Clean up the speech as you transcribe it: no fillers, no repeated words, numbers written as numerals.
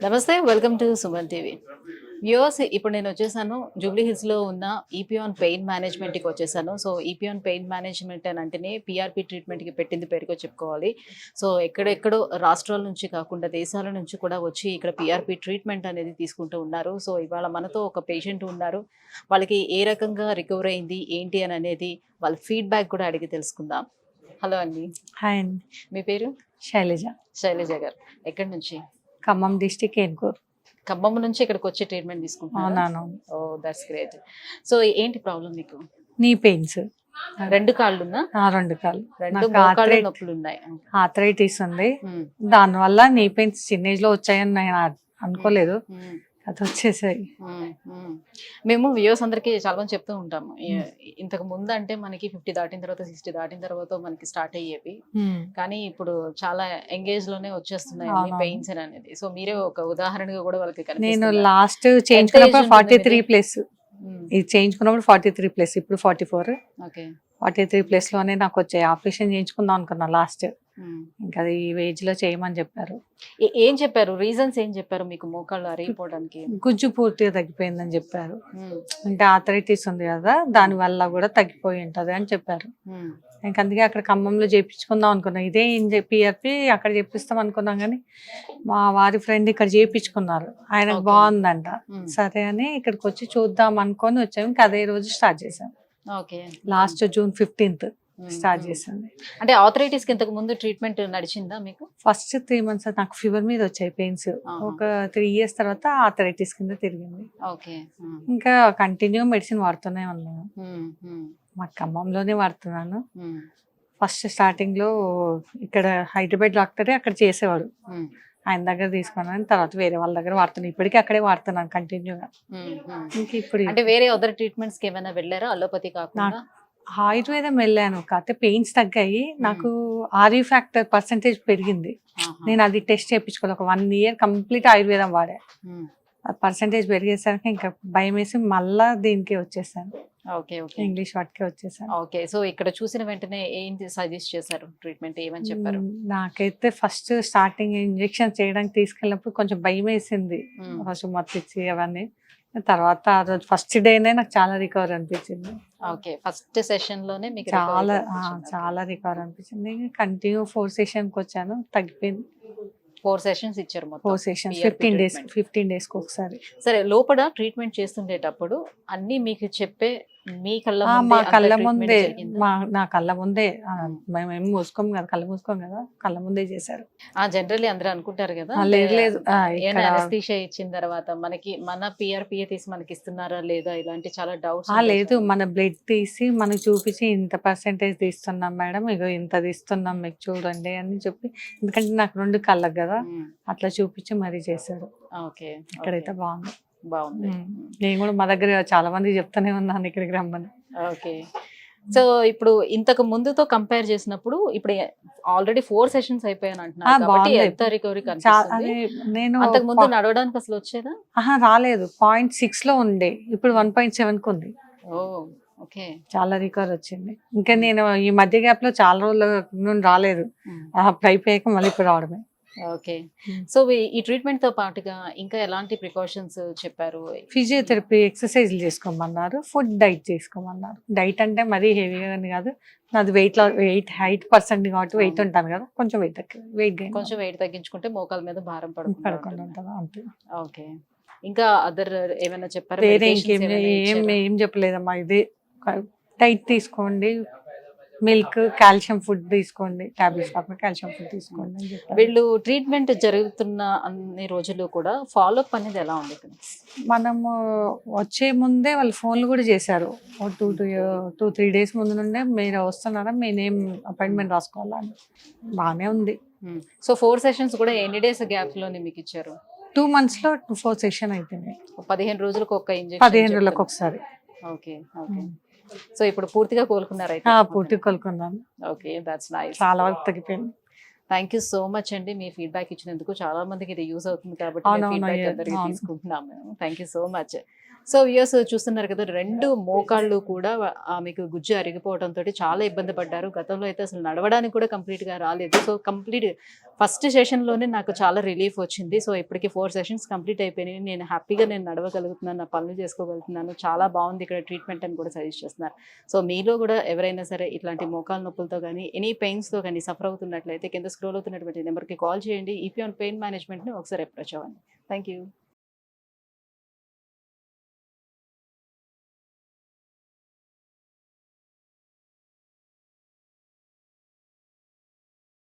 నమస్తే, welcome to Suman TV. Viewers, ఇప్పుడు నేను వచ్చేసాను జూబ్లీ హిల్స్లో ఉన్న ఈపియాన్ పెయిన్ మేనేజ్మెంట్కి వచ్చేసాను. సో ఈపియాన్ పెయిన్ మేనేజ్మెంట్ అని అంటేనే పిఆర్పి ట్రీట్మెంట్కి పెట్టింది పేరుగా చెప్పుకోవాలి. సో ఎక్కడెక్కడో రాష్ట్రాల నుంచి కాకుండా దేశాల నుంచి కూడా వచ్చి ఇక్కడ పిఆర్పి ట్రీట్మెంట్ అనేది తీసుకుంటూ ఉన్నారు. సో ఇవాళ మనతో ఒక పేషెంట్ ఉన్నారు. వాళ్ళకి ఏ రకంగా రికవర్ అయింది ఏంటి అని అనేది వాళ్ళ ఫీడ్బ్యాక్ కూడా అడిగి తెలుసుకుందాం. హలో అండి, హాయ్ అండి, మీ పేరు? శైలజ, శైలజ గారు. ఎక్కడి నుంచి? ఖమ్మం డిస్టిక్ ఏన్కూర్. ఖమ్మం నుంచి ఇక్కడికి వచ్చి ట్రీట్మెంట్ తీసుకుంటున్నాను. అవునాను. ఓ దట్స్ గ్రేట్. సో ఏంటి ప్రాబ్లం మీకు? నీ పెయిన్స్, రెండు కాళ్ళు ఉన్నా? రెండు కాళ్ళు, రెండు మోకాళ్ళ నొప్పులు ఉన్నాయి. ఆర్థరైటిస్ ఉంది. దానివల్ల నీ పెయిన్స్ చిన్న ఏజ్ లో వచ్చాయని నేను అనుకోలేదు, అది వచ్చేసాయి. మేము వ్యూవర్స్ అందరికి చాలా మంది చెప్తూ ఉంటాము, ఇంతకు ముందు అంటే మనకి 50 దాటిన తర్వాత 60 దాటిన తర్వాత మనకి స్టార్ట్ అయ్యేవి, కానీ ఇప్పుడు చాలా ఎంగేజ్ లోనే వచ్చేస్తున్నాయి పెయిన్స్ అనేది. సో మీరే ఒక ఉదాహరణగా కూడా వాళ్ళకి నేను లాస్ట్ చేయించుకున్నప్పుడు 43+, ఇది చేయించుకున్నప్పుడు 43+, ఇప్పుడు 44. ఓకే, 43+ లోనే నాకు వచ్చాయి. ఆపరేషన్ చేయించుకుందాం అనుకున్నా లాస్ట్, ఇంకా అది ఈ ఏజ్ లో చేయమని చెప్పారు. ఏం చెప్పారు? రీజన్స్ ఏం చెప్పారు మీకు మోకాళ్ళు అరిగిపోవడానికి? గుజ్జు పూర్తిగా తగ్గిపోయిందని చెప్పారు. అంటే ఆర్థరైటిస్ ఉంది కదా, దాని వల్ల కూడా తగ్గిపోయి ఉంటది అని చెప్పారు. ఇంకా అందుకే అక్కడ ఖమ్మంలో చేయించుకుందాం అనుకున్నాం. ఇదే పిఆర్పి అక్కడ చేపిస్తాం అనుకున్నాం, కానీ మా వారి ఫ్రెండ్ ఇక్కడ చేయించుకున్నారు, ఆయనకు బాగుందంట. సరే అని ఇక్కడికి వచ్చి చూద్దాం అనుకొని వచ్చాము. ఇంకా అదే రోజు స్టార్ట్ చేసాం. లాస్ట్ June 15th స్టార్ట్ చేసింది. అంటే ఆర్థరైటిస్ కి ఇంతకు ముందు ట్రీట్మెంట్ నడిచిందా మీకు? ఫస్ట్ 3 months నాకు ఫీవర్ మీద వచ్చాయి పెయిన్స్. ఒక 3 years తర్వాత ఆర్థరైటిస్ కింద తిరిగింది. ఇంకా కంటిన్యూ మెడిసిన్ వాడుతూనే ఉన్నాను. మా ఖమ్మంలోనే వాడుతున్నాను. ఫస్ట్ స్టార్టింగ్ లో ఇక్కడ హైదరాబాద్ డాక్టరే అక్కడ చేసేవాడు, ఆయన దగ్గర తీసుకున్నాను. తర్వాత వేరే వాళ్ళ దగ్గర వాడుతున్నాను. ఇప్పటికీ అక్కడే వాడుతున్నాను కంటిన్యూగా. ఇంకా ఇప్పుడు అంటే వేరే అదర్ ట్రీట్మెంట్స్ కి ఏమైనా వెళ్ళారా అలోపతి కాకుండా? ఆయుర్వేదం వెళ్ళాను, కాకపోతే పెయిన్స్ తగ్గాయి. నాకు ఆర్యూ ఫ్యాక్టర్ పర్సెంటేజ్ పెరిగింది. నేను అది టెస్ట్ చేయించుకోవాలి. ఒక 1 year కంప్లీట్ ఆయుర్వేదం వాడా. పర్సెంటేజ్ పెరిగేసరికి ఇంకా భయం వేసి మళ్ళా దీనికి వచ్చేసాను. ఇంగ్లీష్ వాటికి వచ్చేసాను. ఓకే, సో ఇక్కడ చూసిన వెంటనే ఏంటి సజెస్ట్ చేశారు ట్రీట్మెంట్? ఏమని చెప్పారు? నాకైతే ఫస్ట్ స్టార్టింగ్ ఇంజెక్షన్ చేయడానికి తీసుకెళ్ళినప్పుడు కొంచెం భయం వేసింది, ఫస్ట్ మత్తిచ్చి అవన్నీ. తర్వాత ఆ రోజు ఫస్ట్ డేనే నాకు చాలా రికవర్ అనిపించింది. ఓకే, ఫస్ట్ సెషన్ లోనే మీకు చాలా రికవర్ అనిపించింది. కంటిన్యూ 4 sessions వచ్చాను, తగ్గిపోయింది. 4 sessions ఇచ్చారు మొత్తం? 4 sessions, 15 days ఒకసారి. సరే, లోపల ట్రీట్మెంట్ చేస్తుండేటప్పుడు అన్ని మీకు చెప్పే మీ మా కళ్ళ ముందే, నా కళ్ళ ముందే, మేము ఏం మూసుకోం కదా, కళ్ళు మూసుకోం కదా, కళ్ళ ముందే చేశారు. జనరల్లీ అందరూ అనుకుంటారు కదా, లేదు అనస్థీషియా ఇచ్చిన తర్వాత మనకి మన పిఆర్పిఏ తీసి మనకి ఇస్తున్నారా లేదా ఇలాంటి చాలా డౌట్స్. లేదు, మన బ్లడ్ తీసి మనకు చూపించి ఇంత పర్సెంటేజ్ తీస్తున్నాం మేడం, ఇగో ఇంత తీస్తున్నాం మీకు చూడండి అని చెప్పి, ఎందుకంటే నాకు 2 కళ్ళకు కదా, అట్లా చూపించి మరీ చేశారు. ఓకే, ఇక్కడైతే బాగుంది. నేను కూడా మా దగ్గర చాలా మంది చెప్తానే ఉన్నాను ఇక్కడికి రమ్మని. ఓకే, సో ఇప్పుడు ఇంతకు ముందుతో కంపేర్ చేసినప్పుడు ఇప్పుడు ఆల్రెడీ 4 sessions అయిపోయాను అంటున్నారు కాబట్టి ఎంత రికవరీ కనిపిస్తుంది? నేను అంతకు ముందు నడవడానికి అసలు వచ్చేదా? రాలేదు, 0.6 లో ఉండే, ఇప్పుడు 1.7 కు ఉంది. ఓకే, చాలా రికవర్ వచ్చింది. ఇంకా నేను ఈ మధ్య గ్యాప్ లో చాలా రోజుల నుండి రాలేదు, అప్పుడు అయిపోయాక మళ్ళీ ఇప్పుడు రావడమే. ఓకే, సో ఈ ట్రీట్మెంట్ తో పాటుగా ఇంకా ఎలాంటి ప్రికాషన్స్ చెప్పారు? ఫిజియోథెరపీ ఎక్సర్సైజ్లు చేసుకోమన్నారు, ఫుడ్ డైట్ చేసుకోమన్నారు. డైట్ అంటే మరీ హెవీగా కాదు, నాది హైట్ పర్సెంట్ కాబట్టి వెయిట్ ఉంటాను కదా, కొంచెం వెయిట్ తగ్గించుకుంటే మోకాల మీద భారం పడకుండా ఉంటుంది అంతే. ఓకే, ఇంకా అదర్ ఏమైనా చెప్పారు? వేరే ఏం చెప్పలేదమ్మా, ఇదే డైట్ తీసుకోండి, మిల్క్, కాల్షియం ఫుడ్ తీసుకోండి, టాబ్లెట్స్ కాకుండా కాల్షియం ఫుడ్ తీసుకోండి. వీళ్ళు ట్రీట్మెంట్ జరుగుతున్న అన్ని రోజులు కూడా ఫాలో అప్ అనేది ఎలా ఉంది? మనము వచ్చే ముందే వాళ్ళు ఫోన్లు కూడా చేశారు, 2-3 days ముందు నుండే మీరు వస్తున్నారా, మీ నేమ్ అపాయింట్మెంట్ రాసుకోవాలని. బాగానే ఉంది. సో 4 sessions కూడా ఎన్ని డేస్ గ్యాప్ లోనే మీకు ఇచ్చారు? 2 months లో 4 sessions అయిపోయినాయి. 15 రోజులకు ఒక ఇంజెక్షన్? 15 రోజులకు ఒకసారి. ఓకే, సో ఇప్పుడు పూర్తిగా కోలుకున్నారు అయితే? పూర్తిగా కోలుకున్నాను. Okay, that's nice. చాలా వరకు తగ్గిపోయింది. థ్యాంక్ యూ సో మచ్ అండి, మీ ఫీడ్బ్యాక్ ఇచ్చినందుకు. చాలా మందికి ఇది యూజ్ అవుతుంది కాబట్టి తీసుకుంటున్నాము. Thank you so much. So viewers చూస్తున్నారు కదా, 2 మోకాళ్ళు కూడా ఆమెకు గుజ్జు అరిగిపోవడంతో చాలా ఇబ్బంది పడ్డారు. గతంలో అయితే అసలు నడవడానికి కూడా కంప్లీట్గా రాలేదు. సో కంప్లీట్ ఫస్ట్ సెషన్లోనే నాకు చాలా రిలీఫ్ వచ్చింది. సో ఇప్పటికి 4 సెషన్స్ కంప్లీట్ అయిపోయినాయి. నేను హ్యాపీగా నడవగలుగుతున్నాను, నా పనులు చేసుకోగలుగుతున్నాను, చాలా బాగుంది ఇక్కడ ట్రీట్మెంట్ అని కూడా సజెస్ట్ చేస్తున్నారు. సో మీలో కూడా ఎవరైనా సరే ఇట్లాంటి మోకాళ్ళ నొప్పులతో కానీ ఎనీ పెయిన్స్తో కానీ సఫర్ అవుతున్నట్లయితే కింద స్క్రోల్ అవుతున్నటువంటి నెంబర్కి కాల్ చేయండి. ఈపీఆన్ పెయిన్ మేనేజ్మెంట్ని ఒకసారి అప్రోచ్ అవ్వండి. Thank you.